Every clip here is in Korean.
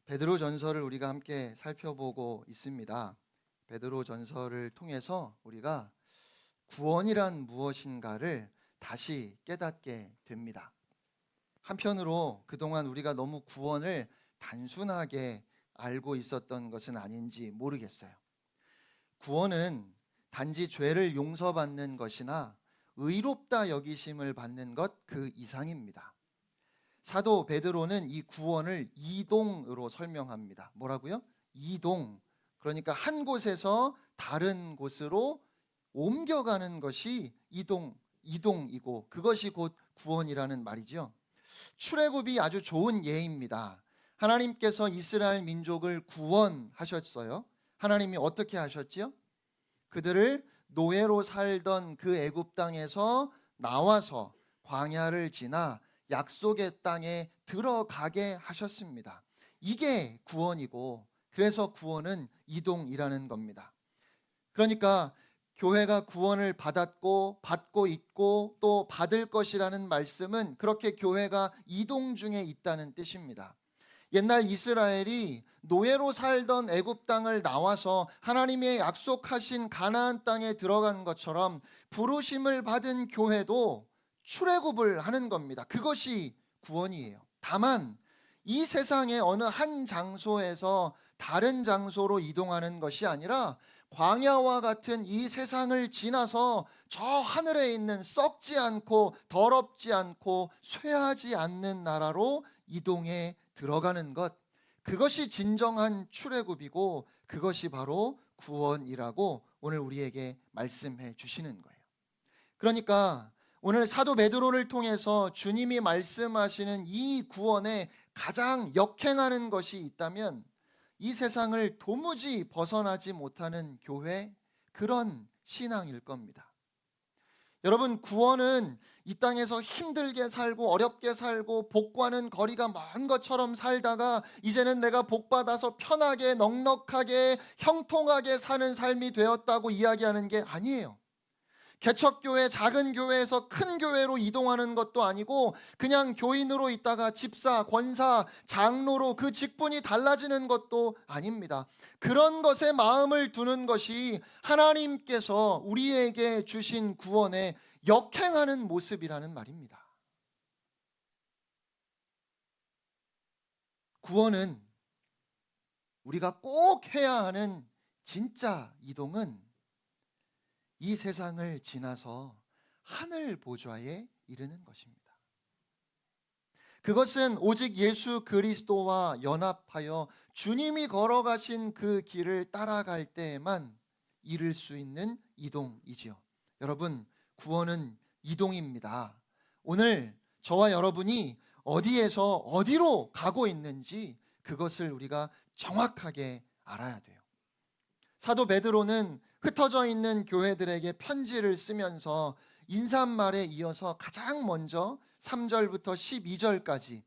베드로전서를 우리가 함께 살펴보고 있습니다. 베드로전서를 통해서 우리가 구원이란 무엇인가를 다시 깨닫게 됩니다. 한편으로 그동안 우리가 너무 구원을 단순하게 알고 있었던 것은 아닌지 모르겠어요. 구원은 단지 죄를 용서받는 것이나 의롭다 여기심을 받는 것 그 이상입니다. 사도 베드로는 이 구원을 이동으로 설명합니다. 뭐라고요? 이동. 그러니까 한 곳에서 다른 곳으로 옮겨가는 것이 이동이고 그것이 곧 구원이라는 말이죠. 출애굽이 아주 좋은 예입니다. 하나님께서 이스라엘 민족을 구원하셨어요. 하나님이 어떻게 하셨지요? 그들을 노예로 살던 그 애굽 땅에서 나와서 광야를 지나 약속의 땅에 들어가게 하셨습니다. 이게 구원이고, 그래서 구원은 이동이라는 겁니다. 그러니까 교회가 구원을 받았고 받고 있고 또 받을 것이라는 말씀은 그렇게 교회가 이동 중에 있다는 뜻입니다. 옛날 이스라엘이 노예로 살던 애굽 땅을 나와서 하나님의 약속하신 가나안 땅에 들어간 것처럼 부르심을 받은 교회도 출애굽을 하는 겁니다. 그것이 구원이에요. 다만 이 세상의 어느 한 장소에서 다른 장소로 이동하는 것이 아니라 광야와 같은 이 세상을 지나서 저 하늘에 있는 썩지 않고 더럽지 않고 쇠하지 않는 나라로 이동해 들어가는 것, 그것이 진정한 출애굽이고 그것이 바로 구원이라고 오늘 우리에게 말씀해 주시는 거예요. 그러니까 오늘 사도 베드로를 통해서 주님이 말씀하시는 이 구원에 가장 역행하는 것이 있다면 이 세상을 도무지 벗어나지 못하는 교회, 그런 신앙일 겁니다. 여러분, 구원은 이 땅에서 힘들게 살고 어렵게 살고 복과는 거리가 먼 것처럼 살다가 이제는 내가 복받아서 편하게 넉넉하게 형통하게 사는 삶이 되었다고 이야기하는 게 아니에요. 개척교회, 작은 교회에서 큰 교회로 이동하는 것도 아니고 그냥 교인으로 있다가 집사, 권사, 장로로 그 직분이 달라지는 것도 아닙니다. 그런 것에 마음을 두는 것이 하나님께서 우리에게 주신 구원에 역행하는 모습이라는 말입니다. 구원은 우리가 꼭 해야 하는 진짜 이동은 이 세상을 지나서 하늘 보좌에 이르는 것입니다. 그것은 오직 예수 그리스도와 연합하여 주님이 걸어가신 그 길을 따라갈 때에만 이룰 수 있는 이동이지요. 여러분, 구원은 이동입니다. 오늘 저와 여러분이 어디에서 어디로 가고 있는지 그것을 우리가 정확하게 알아야 돼요. 사도 베드로는 흩어져 있는 교회들에게 편지를 쓰면서 인사말에 이어서 가장 먼저 3절부터 12절까지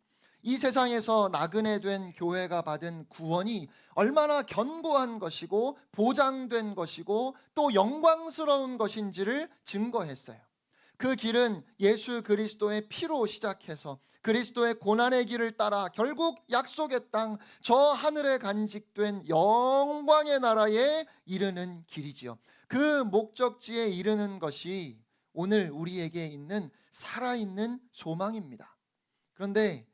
이 세상에서 나그네 된 교회가 받은 구원이 얼마나 견고한 것이고 보장된 것이고 또 영광스러운 것인지를 증거했어요. 그 길은 예수 그리스도의 피로 시작해서 그리스도의 고난의 길을 따라 결국 약속의 땅, 저 하늘에 간직된 영광의 나라에 이르는 길이지요. 그 목적지에 이르는 것이 오늘 우리에게 있는 살아있는 소망입니다. 그런데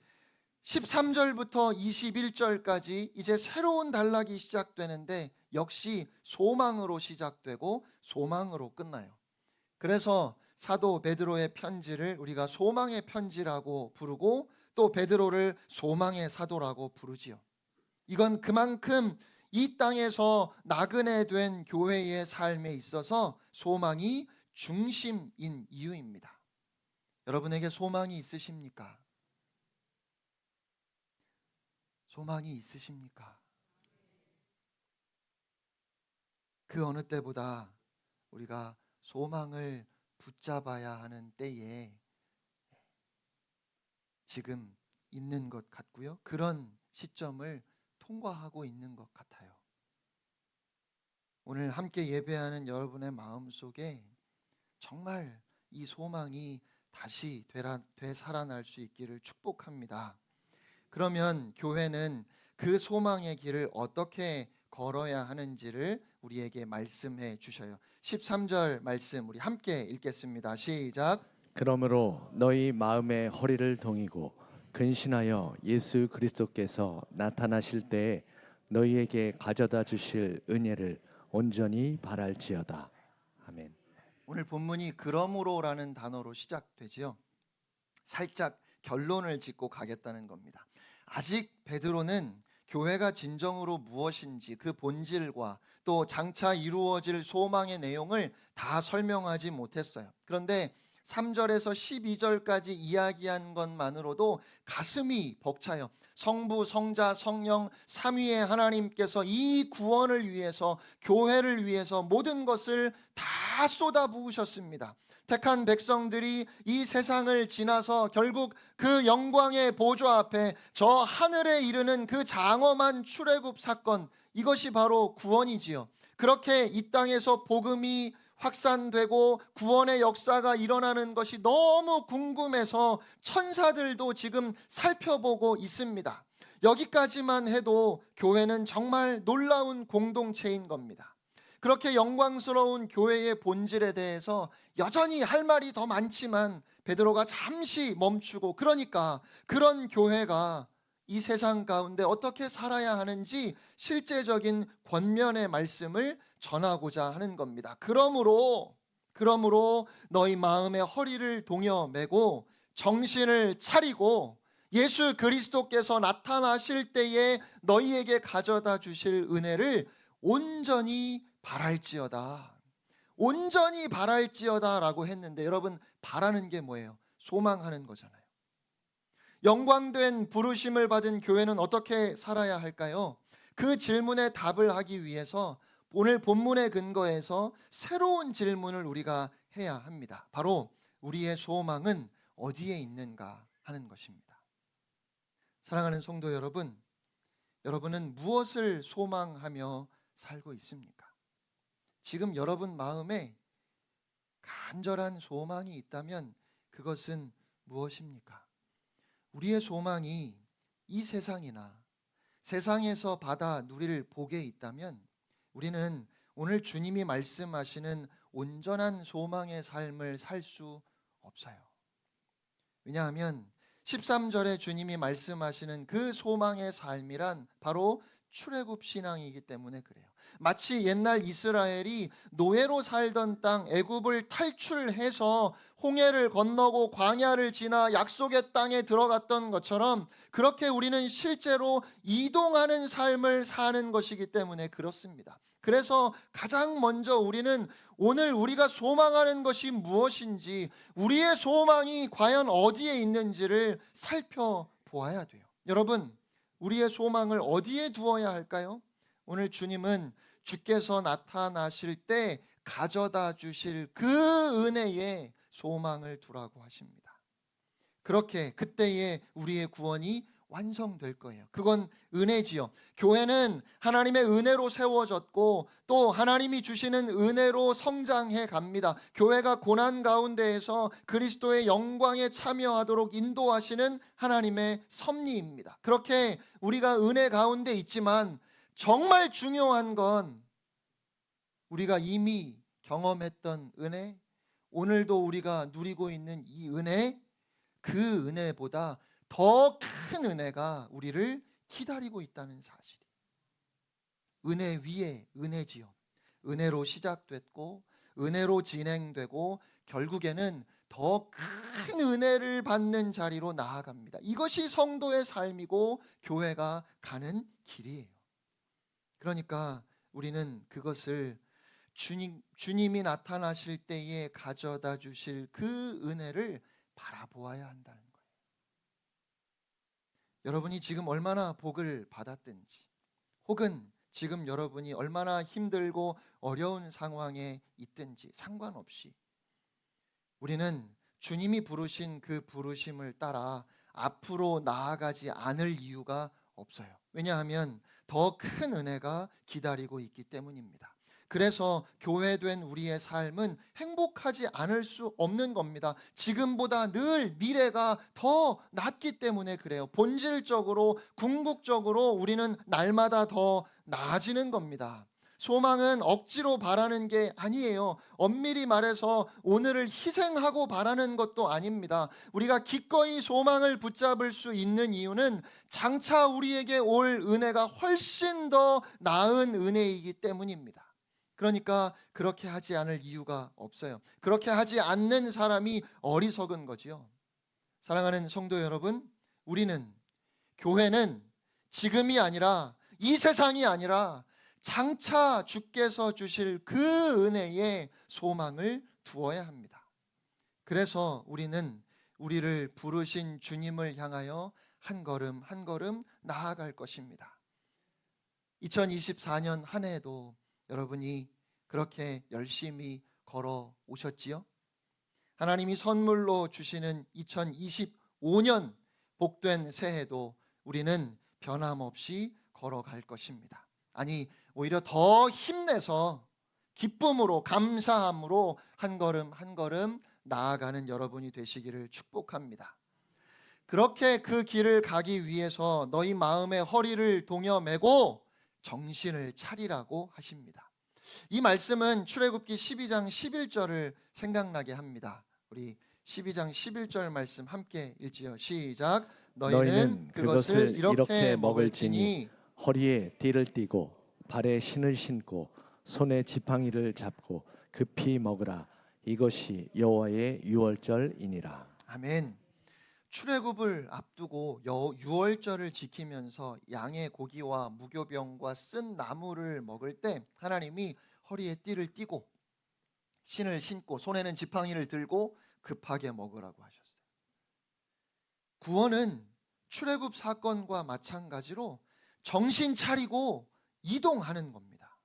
13절부터 21절까지 이제 새로운 단락이 시작되는데 역시 소망으로 시작되고 소망으로 끝나요. 그래서 사도 베드로의 편지를 우리가 소망의 편지라고 부르고 또 베드로를 소망의 사도라고 부르지요. 이건 그만큼 이 땅에서 나그네 된 교회의 삶에 있어서 소망이 중심인 이유입니다. 여러분에게 소망이 있으십니까? 소망이 있으십니까? 그 어느 때보다 우리가 소망을 붙잡아야 하는 때에 지금 있는 것 같고요. 그런 시점을 통과하고 있는 것 같아요. 오늘 함께 예배하는 여러분의 마음속에 정말 이 소망이 다시 되살아날 수 있기를 축복합니다. 그러면 교회는 그 소망의 길을 어떻게 걸어야 하는지를 우리에게 말씀해 주셔요. 13절 말씀 우리 함께 읽겠습니다. 시작. 그러므로 너희 마음의 허리를 동이고 근신하여 예수 그리스도께서 나타나실 때에 너희에게 가져다 주실 은혜를 온전히 바랄지어다. 아멘. 오늘 본문이 그러므로라는 단어로 시작되지요. 살짝 결론을 짓고 가겠다는 겁니다. 아직 베드로는 교회가 진정으로 무엇인지 그 본질과 또 장차 이루어질 소망의 내용을 다 설명하지 못했어요. 그런데 3절에서 12절까지 이야기한 것만으로도 가슴이 벅차요. 성부, 성자, 성령 삼위의 하나님께서 이 구원을 위해서, 교회를 위해서 모든 것을 다 쏟아부으셨습니다. 택한 백성들이 이 세상을 지나서 결국 그 영광의 보좌 앞에 저 하늘에 이르는 그 장엄한 출애굽 사건, 이것이 바로 구원이지요. 그렇게 이 땅에서 복음이 확산되고 구원의 역사가 일어나는 것이 너무 궁금해서 천사들도 지금 살펴보고 있습니다. 여기까지만 해도 교회는 정말 놀라운 공동체인 겁니다. 그렇게 영광스러운 교회의 본질에 대해서 여전히 할 말이 더 많지만 베드로가 잠시 멈추고, 그러니까 그런 교회가 이 세상 가운데 어떻게 살아야 하는지 실제적인 권면의 말씀을 전하고자 하는 겁니다. 그러므로 너희 마음의 허리를 동여 매고 정신을 차리고 예수 그리스도께서 나타나실 때에 너희에게 가져다 주실 은혜를 온전히 바랄지어다. 온전히 바랄지어다 라고 했는데, 여러분, 바라는 게 뭐예요? 소망하는 거잖아요. 영광된 부르심을 받은 교회는 어떻게 살아야 할까요? 그 질문에 답을 하기 위해서 오늘 본문의 근거에서 새로운 질문을 우리가 해야 합니다. 바로 우리의 소망은 어디에 있는가 하는 것입니다. 사랑하는 성도 여러분, 여러분은 무엇을 소망하며 살고 있습니까? 지금 여러분 마음에 간절한 소망이 있다면 그것은 무엇입니까? 우리의 소망이 이 세상이나 세상에서 받아 누릴 복에 있다면 우리는 오늘 주님이 말씀하시는 온전한 소망의 삶을 살 수 없어요. 왜냐하면 13절에 주님이 말씀하시는 그 소망의 삶이란 바로 출애굽 신앙이기 때문에 그래요. 마치 옛날 이스라엘이 노예로 살던 땅 애굽을 탈출해서 홍해를 건너고 광야를 지나 약속의 땅에 들어갔던 것처럼, 그렇게 우리는 실제로 이동하는 삶을 사는 것이기 때문에 그렇습니다. 그래서 가장 먼저 우리는 오늘 우리가 소망하는 것이 무엇인지, 우리의 소망이 과연 어디에 있는지를 살펴보아야 돼요. 여러분, 우리의 소망을 어디에 두어야 할까요? 오늘 주님은 주께서 나타나실 때 가져다 주실 그 은혜에 소망을 두라고 하십니다. 그렇게 그때에 우리의 구원이 완성될 거예요. 그건 은혜지요. 교회는 하나님의 은혜로 세워졌고 또 하나님이 주시는 은혜로 성장해 갑니다. 교회가 고난 가운데에서 그리스도의 영광에 참여하도록 인도하시는 하나님의 섭리입니다. 그렇게 우리가 은혜 가운데 있지만 정말 중요한 건 우리가 이미 경험했던 은혜, 오늘도 우리가 누리고 있는 이 은혜, 그 은혜보다 더 큰 은혜가 우리를 기다리고 있다는 사실이. 은혜 위에 은혜지요. 은혜로 시작됐고 은혜로 진행되고 결국에는 더 큰 은혜를 받는 자리로 나아갑니다. 이것이 성도의 삶이고 교회가 가는 길이에요. 그러니까 우리는 그것을 주님이 나타나실 때에 가져다 주실 그 은혜를 바라보아야 한다는 거예요. 여러분이 지금 얼마나 복을 받았든지, 혹은 지금 여러분이 얼마나 힘들고 어려운 상황에 있든지 상관없이 우리는 주님이 부르신 그 부르심을 따라 앞으로 나아가지 않을 이유가 없어요. 왜냐하면 더 큰 은혜가 기다리고 있기 때문입니다. 그래서 교회된 우리의 삶은 행복하지 않을 수 없는 겁니다. 지금보다 늘 미래가 더 낫기 때문에 그래요. 본질적으로, 궁극적으로 우리는 날마다 더 나아지는 겁니다. 소망은 억지로 바라는 게 아니에요. 엄밀히 말해서 오늘을 희생하고 바라는 것도 아닙니다. 우리가 기꺼이 소망을 붙잡을 수 있는 이유는 장차 우리에게 올 은혜가 훨씬 더 나은 은혜이기 때문입니다. 그러니까 그렇게 하지 않을 이유가 없어요. 그렇게 하지 않는 사람이 어리석은 거지요. 사랑하는 성도 여러분, 우리는, 교회는 지금이 아니라, 이 세상이 아니라 장차 주께서 주실 그 은혜에 소망을 두어야 합니다. 그래서 우리는 우리를 부르신 주님을 향하여 한 걸음 한 걸음 나아갈 것입니다. 2024년 한 해에도 여러분이 그렇게 열심히 걸어 오셨지요? 하나님이 선물로 주시는 2025년 복된 새해도 우리는 변함없이 걸어갈 것입니다. 아니, 오히려 더 힘내서 기쁨으로, 감사함으로 한 걸음 한 걸음 나아가는 여러분이 되시기를 축복합니다. 그렇게 그 길을 가기 위해서 너희 마음의 허리를 동여 매고 정신을 차리라고 하십니다. 이 말씀은 출애굽기 12장 11절을 생각나게 합니다. 우리 12장 11절 말씀 함께 읽지요. 시작. 너희는 그것을 이렇게 먹을지니 허리에 띠를 띠고 발에 신을 신고 손에 지팡이를 잡고 급히 먹으라. 이것이 여호와의 유월절이니라. 아멘. 출애굽을 앞두고 유월절을 지키면서 양의 고기와 무교병과 쓴 나무를 먹을 때 하나님이 허리에 띠를 띠고 신을 신고 손에는 지팡이를 들고 급하게 먹으라고 하셨어요. 구원은 출애굽 사건과 마찬가지로 정신 차리고 이동하는 겁니다.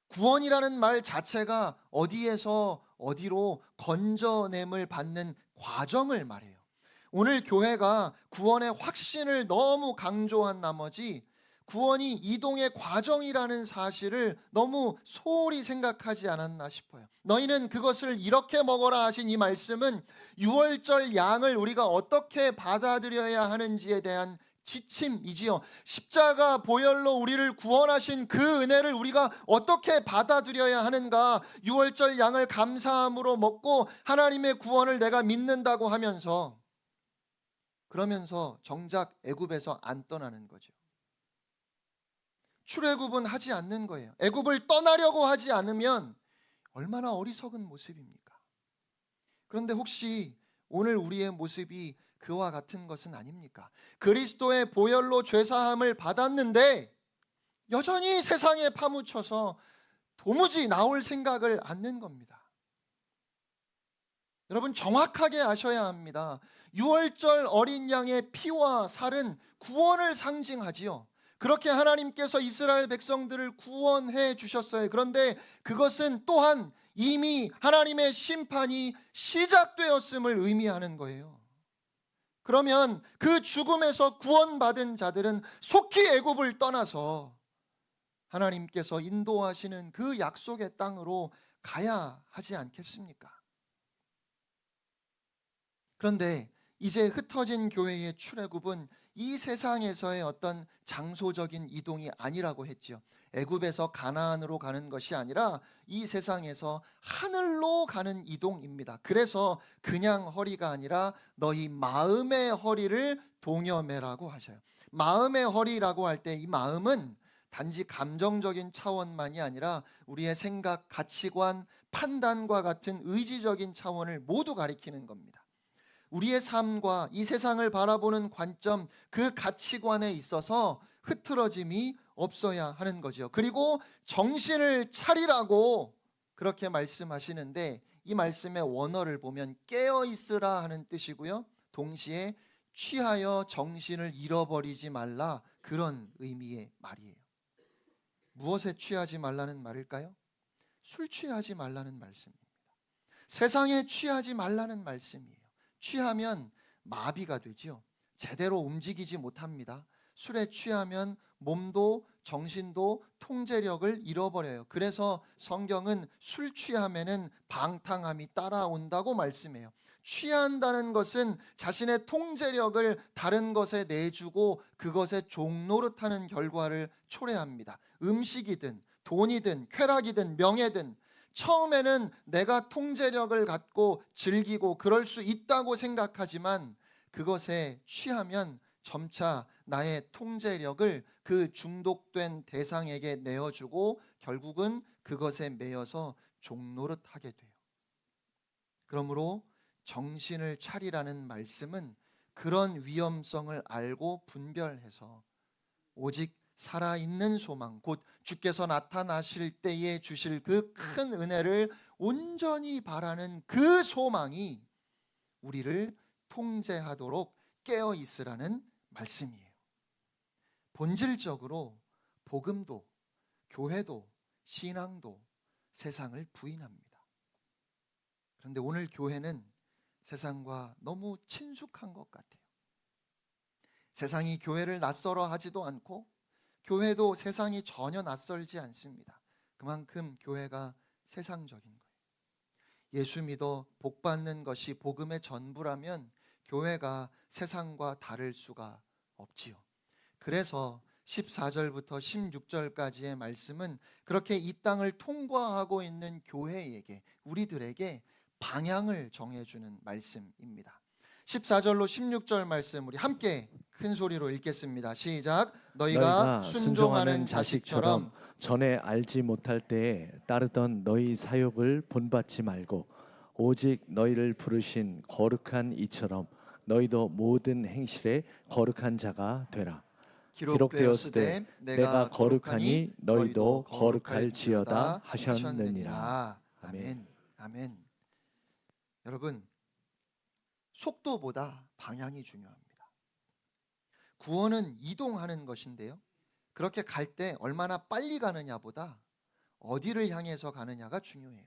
구원이라는 말 자체가 어디에서 어디로 건져냄을 받는 과정을 말해요. 오늘 교회가 구원의 확신을 너무 강조한 나머지 구원이 이동의 과정이라는 사실을 너무 소홀히 생각하지 않았나 싶어요. 너희는 그것을 이렇게 먹어라 하신 이 말씀은 유월절 양을 우리가 어떻게 받아들여야 하는지에 대한 지침이지요. 십자가 보혈로 우리를 구원하신 그 은혜를 우리가 어떻게 받아들여야 하는가. 유월절 양을 감사함으로 먹고 하나님의 구원을 내가 믿는다고 하면서, 그러면서 정작 애굽에서 안 떠나는 거죠. 출애굽은 하지 않는 거예요. 애굽을 떠나려고 하지 않으면 얼마나 어리석은 모습입니까? 그런데 혹시 오늘 우리의 모습이 그와 같은 것은 아닙니까? 그리스도의 보혈로 죄사함을 받았는데 여전히 세상에 파묻혀서 도무지 나올 생각을 않는 겁니다. 여러분, 정확하게 아셔야 합니다. 유월절 어린 양의 피와 살은 구원을 상징하지요. 그렇게 하나님께서 이스라엘 백성들을 구원해 주셨어요. 그런데 그것은 또한 이미 하나님의 심판이 시작되었음을 의미하는 거예요. 그러면 그 죽음에서 구원받은 자들은 속히 애굽을 떠나서 하나님께서 인도하시는 그 약속의 땅으로 가야 하지 않겠습니까? 그런데 이제 흩어진 교회의 출애굽은 이 세상에서의 어떤 장소적인 이동이 아니라고 했지요. 애굽에서 가나안으로 가는 것이 아니라 이 세상에서 하늘로 가는 이동입니다. 그래서 그냥 허리가 아니라 너희 마음의 허리를 동여매라고 하셔요. 마음의 허리라고 할 때 이 마음은 단지 감정적인 차원만이 아니라 우리의 생각, 가치관, 판단과 같은 의지적인 차원을 모두 가리키는 겁니다. 우리의 삶과 이 세상을 바라보는 관점, 그 가치관에 있어서 흐트러짐이 없어야 하는 거죠. 그리고 정신을 차리라고 그렇게 말씀하시는데 이 말씀의 원어를 보면 깨어 있으라 하는 뜻이고요. 동시에 취하여 정신을 잃어버리지 말라, 그런 의미의 말이에요. 무엇에 취하지 말라는 말일까요? 술 취하지 말라는 말씀입니다. 세상에 취하지 말라는 말씀이에요. 취하면 마비가 되죠. 제대로 움직이지 못합니다. 술에 취하면 몸도 정신도 통제력을 잃어버려요. 그래서 성경은 술 취함에는 방탕함이 따라온다고 말씀해요. 취한다는 것은 자신의 통제력을 다른 것에 내주고 그것에 종노릇하는 결과를 초래합니다. 음식이든 돈이든 쾌락이든 명예든 처음에는 내가 통제력을 갖고 즐기고 그럴 수 있다고 생각하지만 그것에 취하면 점차 나의 통제력을 그 중독된 대상에게 내어주고 결국은 그것에 매여서 종노릇하게 돼요. 그러므로 정신을 차리라는 말씀은 그런 위험성을 알고 분별해서 오직 살아있는 소망, 곧 주께서 나타나실 때에 주실 그 큰 은혜를 온전히 바라는 그 소망이 우리를 통제하도록 깨어 있으라는 말씀이에요. 본질적으로 복음도 교회도 신앙도 세상을 부인합니다. 그런데 오늘 교회는 세상과 너무 친숙한 것 같아요. 세상이 교회를 낯설어 하지도 않고 교회도 세상이 전혀 낯설지 않습니다. 그만큼 교회가 세상적인 거예요. 예수 믿어 복 받는 것이 복음의 전부라면 교회가 세상과 다를 수가 없지요. 그래서 14절부터 16절까지의 말씀은 그렇게 이 땅을 통과하고 있는 교회에게, 우리들에게 방향을 정해주는 말씀입니다. 14절로 16절 말씀 우리 함께 큰 소리로 읽겠습니다. 시작. 너희가 순종하는 자식처럼 전에 알지 못할 때에 따르던 너희 사욕을 본받지 말고 오직 너희를 부르신 거룩한 이처럼 너희도 모든 행실에 거룩한 자가 되라. 기록되었으되 내가 거룩하니 너희도 거룩할지어다 하셨느니라. 아멘. 아멘. 여러분, 속도보다 방향이 중요합니다. 구원은 이동하는 것인데요, 그렇게 갈 때 얼마나 빨리 가느냐보다 어디를 향해서 가느냐가 중요해요.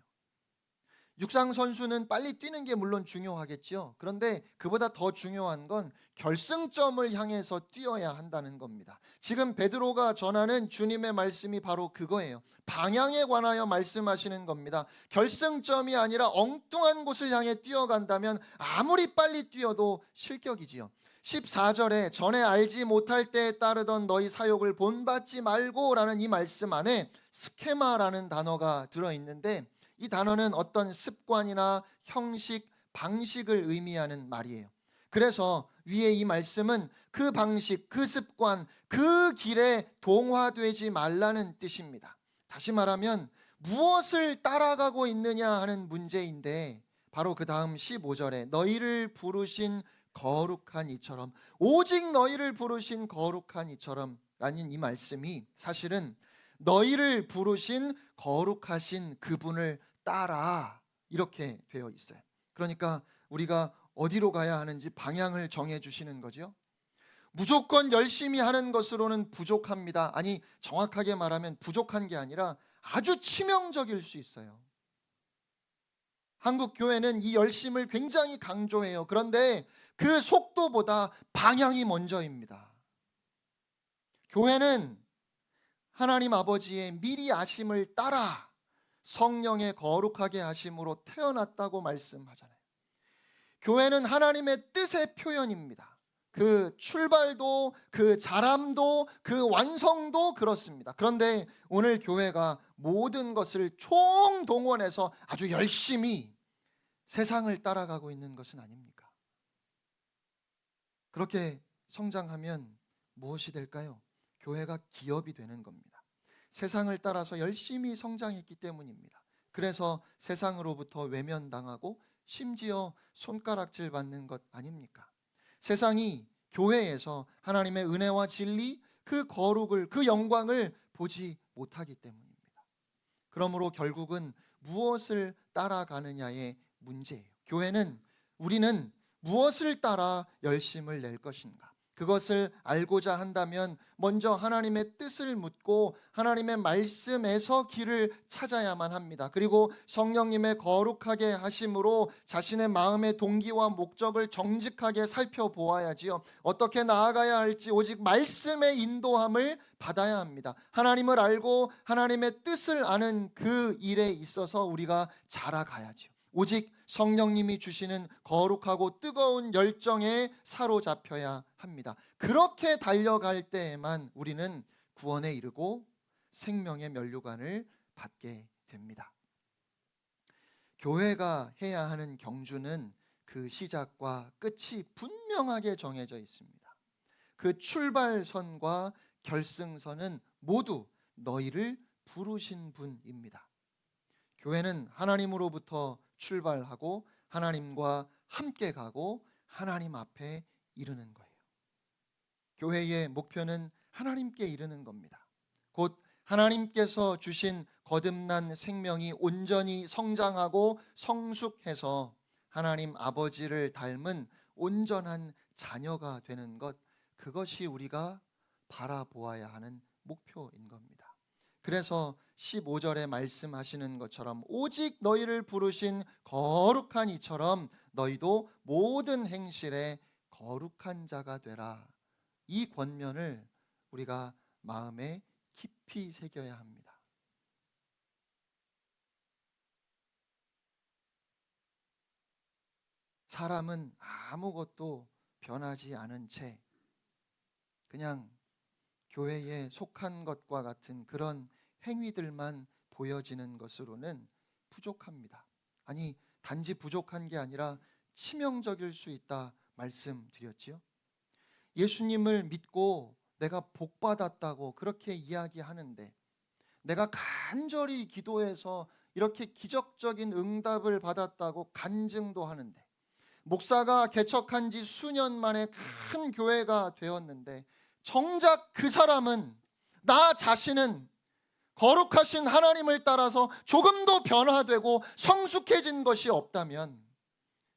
육상 선수는 빨리 뛰는 게 물론 중요하겠죠. 그런데 그보다 더 중요한 건 결승점을 향해서 뛰어야 한다는 겁니다. 지금 베드로가 전하는 주님의 말씀이 바로 그거예요. 방향에 관하여 말씀하시는 겁니다. 결승점이 아니라 엉뚱한 곳을 향해 뛰어간다면 아무리 빨리 뛰어도 실격이지요. 14절에 전에 알지 못할 때에 따르던 너희 사욕을 본받지 말고 라는 이 말씀 안에 스케마라는 단어가 들어있는데 이 단어는 어떤 습관이나 형식, 방식을 의미하는 말이에요. 그래서 위에 이 말씀은 그 방식, 그 습관, 그 길에 동화되지 말라는 뜻입니다. 다시 말하면 무엇을 따라가고 있느냐 하는 문제인데 바로 그 다음 15절에 너희를 부르신 거룩한 이처럼, 오직 너희를 부르신 거룩한 이처럼 라는 이 말씀이 사실은 너희를 부르신 거룩하신 그분을 따라 이렇게 되어 있어요. 그러니까 우리가 어디로 가야 하는지 방향을 정해 주시는 거죠. 무조건 열심히 하는 것으로는 부족합니다. 아니, 정확하게 말하면 부족한 게 아니라 아주 치명적일 수 있어요. 한국 교회는 이 열심을 굉장히 강조해요. 그런데 그 속도보다 방향이 먼저입니다. 교회는 하나님 아버지의 미리 아심을 따라 성령의 거룩하게 하심으로 태어났다고 말씀하잖아요. 교회는 하나님의 뜻의 표현입니다. 그 출발도, 그 자람도, 그 완성도 그렇습니다. 그런데 오늘 교회가 모든 것을 총동원해서 아주 열심히 세상을 따라가고 있는 것은 아닙니까? 그렇게 성장하면 무엇이 될까요? 교회가 기업이 되는 겁니다. 세상을 따라서 열심히 성장했기 때문입니다. 그래서 세상으로부터 외면당하고 심지어 손가락질 받는 것 아닙니까? 세상이 교회에서 하나님의 은혜와 진리, 그 거룩을, 그 영광을 보지 못하기 때문입니다. 그러므로 결국은 무엇을 따라가느냐의 문제예요. 교회는, 우리는 무엇을 따라 열심을 낼 것인가? 그것을 알고자 한다면 먼저 하나님의 뜻을 묻고 하나님의 말씀에서 길을 찾아야만 합니다. 그리고 성령님의 거룩하게 하심으로 자신의 마음의 동기와 목적을 정직하게 살펴보아야지요. 어떻게 나아가야 할지 오직 말씀의 인도함을 받아야 합니다. 하나님을 알고 하나님의 뜻을 아는 그 일에 있어서 우리가 자라가야지요. 오직 성령님이 주시는 거룩하고 뜨거운 열정에 사로잡혀야 합니다. 그렇게 달려갈 때에만 우리는 구원에 이르고 생명의 면류관을 받게 됩니다. 교회가 해야 하는 경주는 그 시작과 끝이 분명하게 정해져 있습니다. 그 출발선과 결승선은 모두 너희를 부르신 분입니다. 교회는 하나님으로부터 출발하고 하나님과 함께 가고 하나님 앞에 이르는 거예요. 교회의 목표는 하나님께 이르는 겁니다. 곧 하나님께서 주신 거듭난 생명이 온전히 성장하고 성숙해서 하나님 아버지를 닮은 온전한 자녀가 되는 것, 그것이 우리가 바라보아야 하는 목표인 겁니다. 그래서 15절에 말씀하시는 것처럼 오직 너희를 부르신 거룩한 이처럼 너희도 모든 행실에 거룩한 자가 되라. 이 권면을 우리가 마음에 깊이 새겨야 합니다. 사람은 아무것도 변하지 않은 채 그냥 교회에 속한 것과 같은 그런 행위들만 보여지는 것으로는 부족합니다. 아니, 단지 부족한 게 아니라 치명적일 수 있다 말씀드렸지요. 예수님을 믿고 내가 복받았다고 그렇게 이야기하는데, 내가 간절히 기도해서 이렇게 기적적인 응답을 받았다고 간증도 하는데, 목사가 개척한 지 수년 만에 큰 교회가 되었는데 정작 그 사람은, 나 자신은 거룩하신 하나님을 따라서 조금도 변화되고 성숙해진 것이 없다면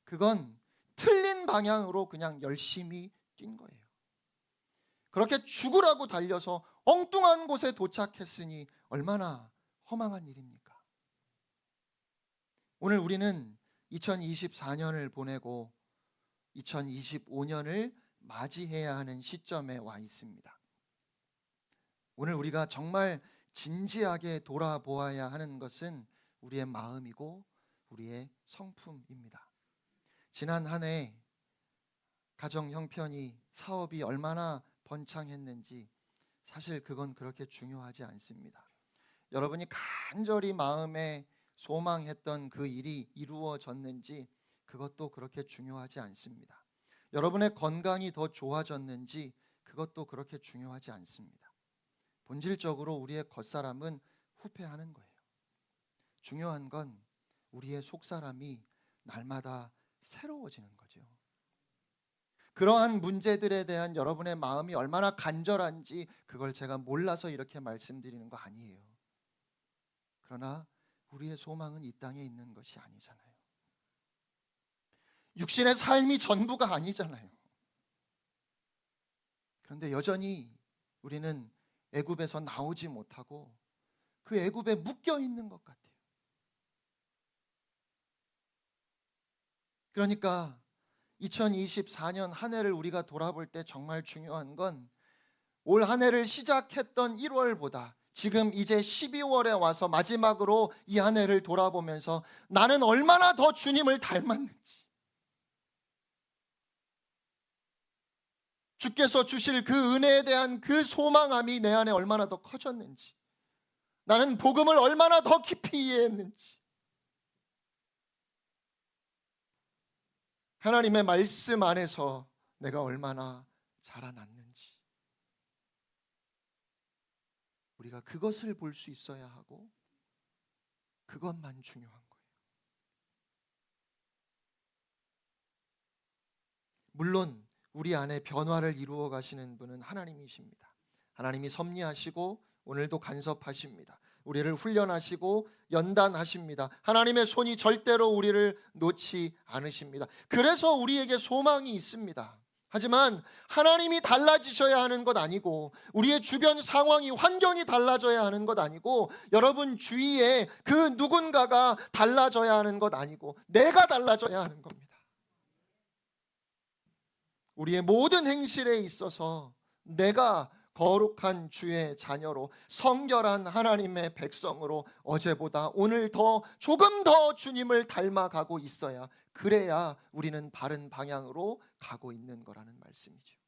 그건 틀린 방향으로 그냥 열심히 뛴 거예요. 그렇게 죽으라고 달려서 엉뚱한 곳에 도착했으니 얼마나 허망한 일입니까? 오늘 우리는 2024년을 보내고 2025년을 맞이해야 하는 시점에 와 있습니다. 오늘 우리가 정말 진지하게 돌아보아야 하는 것은 우리의 마음이고 우리의 성품입니다. 지난 한 해 가정 형편이, 사업이 얼마나 번창했는지 사실 그건 그렇게 중요하지 않습니다. 여러분이 간절히 마음에 소망했던 그 일이 이루어졌는지 그것도 그렇게 중요하지 않습니다. 여러분의 건강이 더 좋아졌는지 그것도 그렇게 중요하지 않습니다. 본질적으로 우리의 겉사람은 후패하는 거예요. 중요한 건 우리의 속사람이 날마다 새로워지는 거죠. 그러한 문제들에 대한 여러분의 마음이 얼마나 간절한지 그걸 제가 몰라서 이렇게 말씀드리는 거 아니에요. 그러나 우리의 소망은 이 땅에 있는 것이 아니잖아요. 육신의 삶이 전부가 아니잖아요. 그런데 여전히 우리는 애굽에서 나오지 못하고 그 애굽에 묶여 있는 것 같아요. 그러니까 2024년 한 해를 우리가 돌아볼 때 정말 중요한 건 올 한 해를 시작했던 1월보다 지금 이제 12월에 와서 마지막으로 이 한 해를 돌아보면서 나는 얼마나 더 주님을 닮았는지, 주께서 주실 그 은혜에 대한 그 소망함이 내 안에 얼마나 더 커졌는지, 나는 복음을 얼마나 더 깊이 이해했는지, 하나님의 말씀 안에서 내가 얼마나 자라났는지, 우리가 그것을 볼 수 있어야 하고 그것만 중요한 거예요. 물론 우리 안에 변화를 이루어 가시는 분은 하나님이십니다. 하나님이 섭리하시고 오늘도 간섭하십니다. 우리를 훈련하시고 연단하십니다. 하나님의 손이 절대로 우리를 놓지 않으십니다. 그래서 우리에게 소망이 있습니다. 하지만 하나님이 달라지셔야 하는 것 아니고, 우리의 주변 상황이, 환경이 달라져야 하는 것 아니고, 여러분 주위에 그 누군가가 달라져야 하는 것 아니고, 내가 달라져야 하는 겁니다. 우리의 모든 행실에 있어서 내가 거룩한 주의 자녀로, 성결한 하나님의 백성으로 어제보다 오늘 더 조금 더 주님을 닮아가고 있어야, 그래야 우리는 바른 방향으로 가고 있는 거라는 말씀이죠.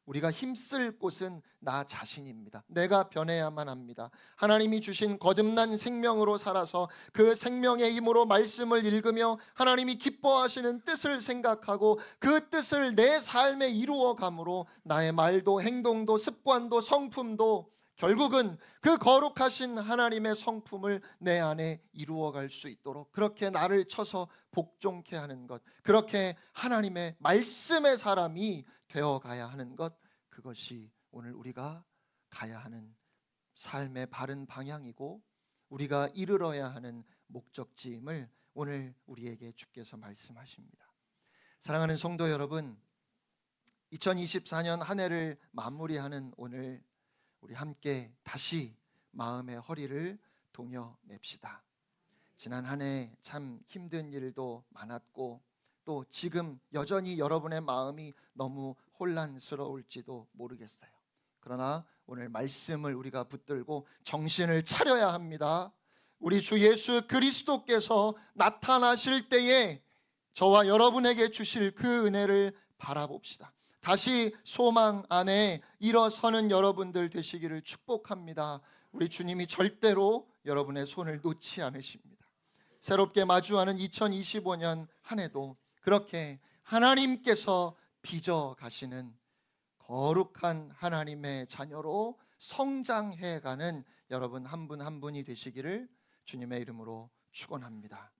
우리가 힘쓸 곳은 나 자신입니다. 내가 변해야만 합니다. 하나님이 주신 거듭난 생명으로 살아서 그 생명의 힘으로 말씀을 읽으며 하나님이 기뻐하시는 뜻을 생각하고 그 뜻을 내 삶에 이루어감으로 나의 말도 행동도 습관도 성품도 결국은 그 거룩하신 하나님의 성품을 내 안에 이루어갈 수 있도록, 그렇게 나를 쳐서 복종케 하는 것, 그렇게 하나님의 말씀의 사람이 되어가야 하는 것, 그것이 오늘 우리가 가야 하는 삶의 바른 방향이고 우리가 이르러야 하는 목적지임을 오늘 우리에게 주께서 말씀하십니다. 사랑하는 성도 여러분, 2024년 한 해를 마무리하는 오늘, 우리 함께 다시 마음의 허리를 동여맵시다. 지난 한 해 참 힘든 일도 많았고, 또 지금 여전히 여러분의 마음이 너무 혼란스러울지도 모르겠어요. 그러나 오늘 말씀을 우리가 붙들고 정신을 차려야 합니다. 우리 주 예수 그리스도께서 나타나실 때에 저와 여러분에게 주실 그 은혜를 바라봅시다. 다시 소망 안에 일어서는 여러분들 되시기를 축복합니다. 우리 주님이 절대로 여러분의 손을 놓지 않으십니다. 새롭게 마주하는 2025년 한 해도 그렇게 하나님께서 빚어 가시는 거룩한 하나님의 자녀로 성장해가는 여러분 한 분 한 분이 되시기를 주님의 이름으로 축원합니다.